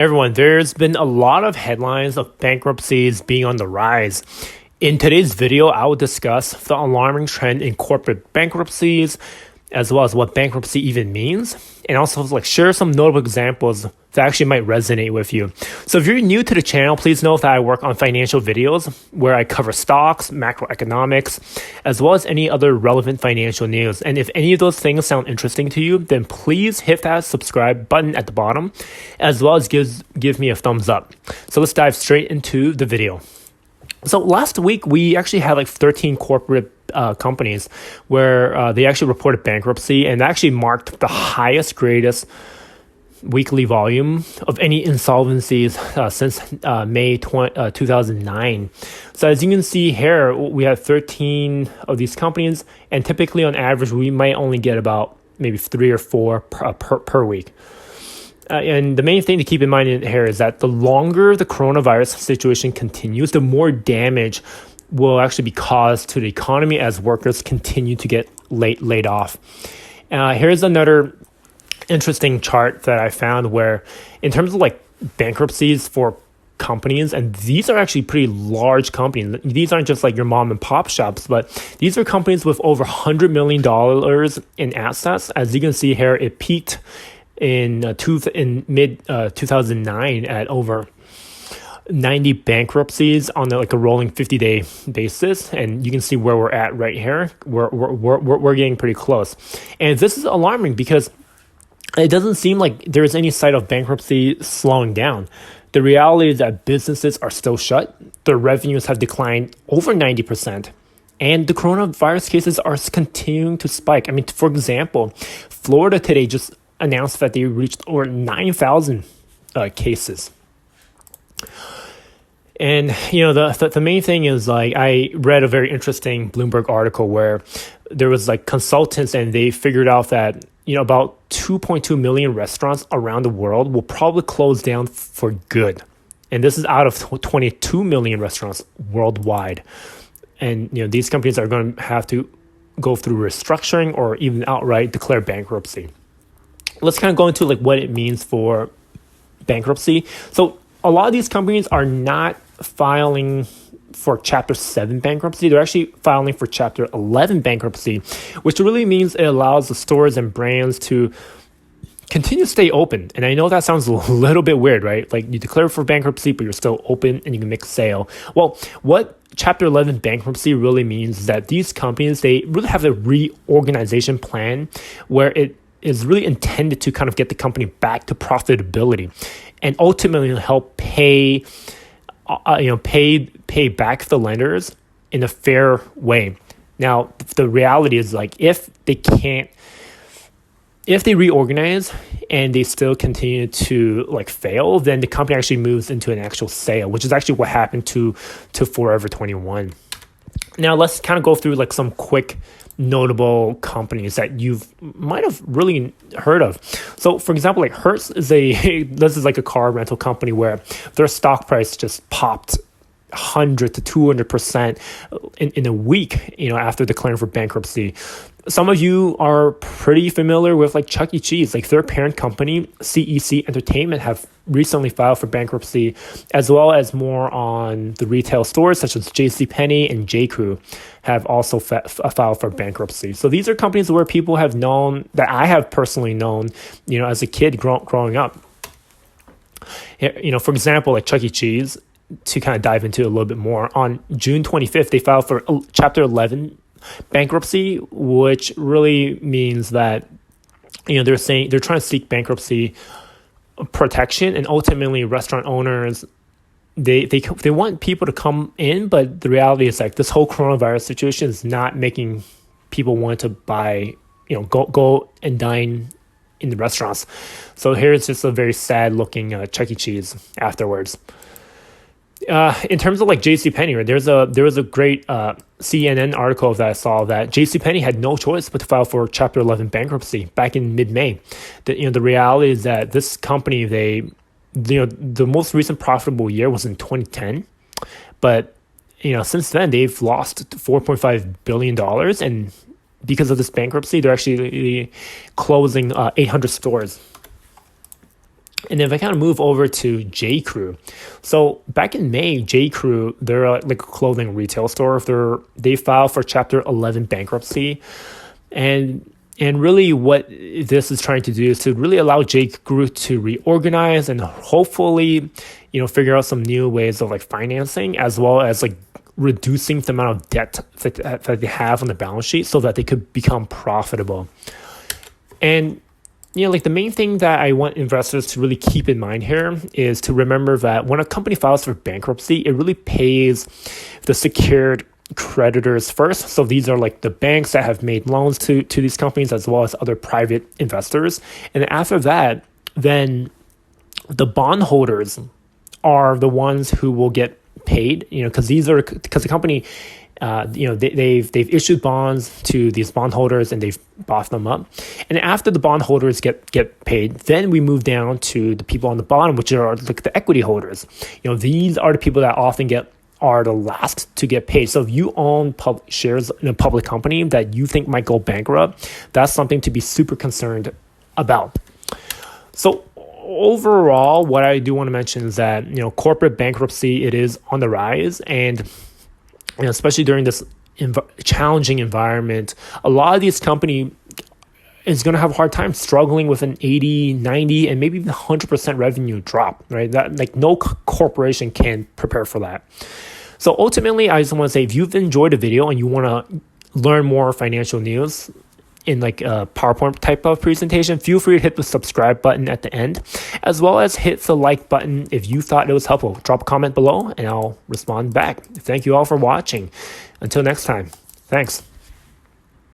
Everyone, there's been a lot of headlines of bankruptcies being on the rise. In today's video, I will discuss the alarming trend in corporate bankruptcies, as well as what bankruptcy even means, and also share some notable examples that actually might resonate with you. So if you're new to the channel, please know that I work on financial videos where I cover stocks, macroeconomics, as well as any other relevant financial news. And if any of those things sound interesting to you, then please hit that subscribe button at the bottom, as well as give me a thumbs up. So let's dive straight into the video. So last week, we actually had 13 corporate companies where they actually reported bankruptcy, and that actually marked the greatest weekly volume of any insolvencies since May 2009. So as you can see here, we have 13 of these companies, and typically on average, we might only get about maybe 3 or 4 per week. And the main thing to keep in mind here is that the longer the coronavirus situation continues, the more damage will actually be caused to the economy as workers continue to get laid off. Here's another interesting chart that I found where in terms of bankruptcies for companies, and these are actually pretty large companies. These aren't just your mom and pop shops, but these are companies with over $100 million in assets. As you can see here, it peaked in mid 2009 at over 90 bankruptcies on a rolling 50-day basis, and you can see where we're at right here. We're getting pretty close, and this is alarming because it doesn't seem like there's any sign of bankruptcy slowing down. The reality is that businesses are still shut. Their revenues have declined over 90%. And the coronavirus cases are continuing to spike. I mean, for example, Florida today just announced that they reached over 9,000 cases. And, the main thing is I read a very interesting Bloomberg article where there was consultants, and they figured out that, about 2.2 million restaurants around the world will probably close down for good. And this is out of 22 million restaurants worldwide. And, these companies are going to have to go through restructuring or even outright declare bankruptcy. Let's kind of go into what it means for bankruptcy. So a lot of these companies are not filing for Chapter 7 bankruptcy. They're actually filing for Chapter 11 bankruptcy, which really means it allows the stores and brands to continue to stay open. And I know that sounds a little bit weird, right? You declare for bankruptcy, but you're still open and you can make a sale. Well, what Chapter 11 bankruptcy really means is that these companies, they really have a reorganization plan where it is really intended to kind of get the company back to profitability and ultimately help pay back the lenders in a fair way. Now, the reality is if they reorganize and they still continue to fail, then the company actually moves into an actual sale, which is actually what happened to Forever 21. Now, let's kind of go through some quick notable companies that you might have really heard of. So, for example, Hertz is a car rental company where their stock price just popped 100 to 200% in a week, after declaring for bankruptcy. Some of you are pretty familiar with Chuck E. Cheese. Their parent company, CEC Entertainment, have recently filed for bankruptcy, as well as more on the retail stores such as JCPenney and J.Crew have also filed for bankruptcy. So these are companies where people have known, that I have personally known, as a kid growing up. For example, Chuck E. Cheese, to kind of dive into a little bit more, on June 25th, they filed for Chapter 11 bankruptcy, which really means that they're saying they're trying to seek bankruptcy protection, and ultimately restaurant owners they want people to come in, but the reality is this whole coronavirus situation is not making people want to buy, go and dine in the restaurants. So here's just a very sad looking Chuck E. Cheese afterwards. In terms of JCPenney, right, there was a great CNN article that I saw that JCPenney had no choice but to file for Chapter 11 bankruptcy back in mid-May. The reality is that this company, the most recent profitable year was in 2010, but since then they've lost $4.5 billion, and because of this bankruptcy, they're actually closing 800 stores. And if I kind of move over to J. Crew, so back in May, J. Crew, they're like a clothing retail store. They filed for Chapter 11 bankruptcy, and really what this is trying to do is to really allow J. Crew to reorganize and hopefully, figure out some new ways of like financing, as well as like reducing the amount of debt that they have on the balance sheet so that they could become profitable. And like the main thing that I want investors to really keep in mind here is to remember that when a company files for bankruptcy, it really pays the secured creditors first. So these are like the banks that have made loans to these companies, as well as other private investors. And after that, then the bondholders are the ones who will get paid, because the company, they've issued bonds to these bondholders and they've bought them up. And after the bondholders get paid, then we move down to the people on the bottom, which are like the equity holders. These are the people that often are the last to get paid. So if you own shares in a public company that you think might go bankrupt, that's something to be super concerned about. So overall, what I do want to mention is that, corporate bankruptcy, it is on the rise. And especially during this challenging environment, a lot of these companies is going to have a hard time struggling with an 80, 90, and maybe even 100% revenue drop, right? That like no corporation can prepare for that. So ultimately, I just want to say, if you've enjoyed the video and you want to learn more financial news in like a PowerPoint type of presentation, feel free to hit the subscribe button at the end, as well as hit the like button if you thought it was helpful. Drop a comment below and I'll respond back. Thank you all for watching. Until next time, thanks.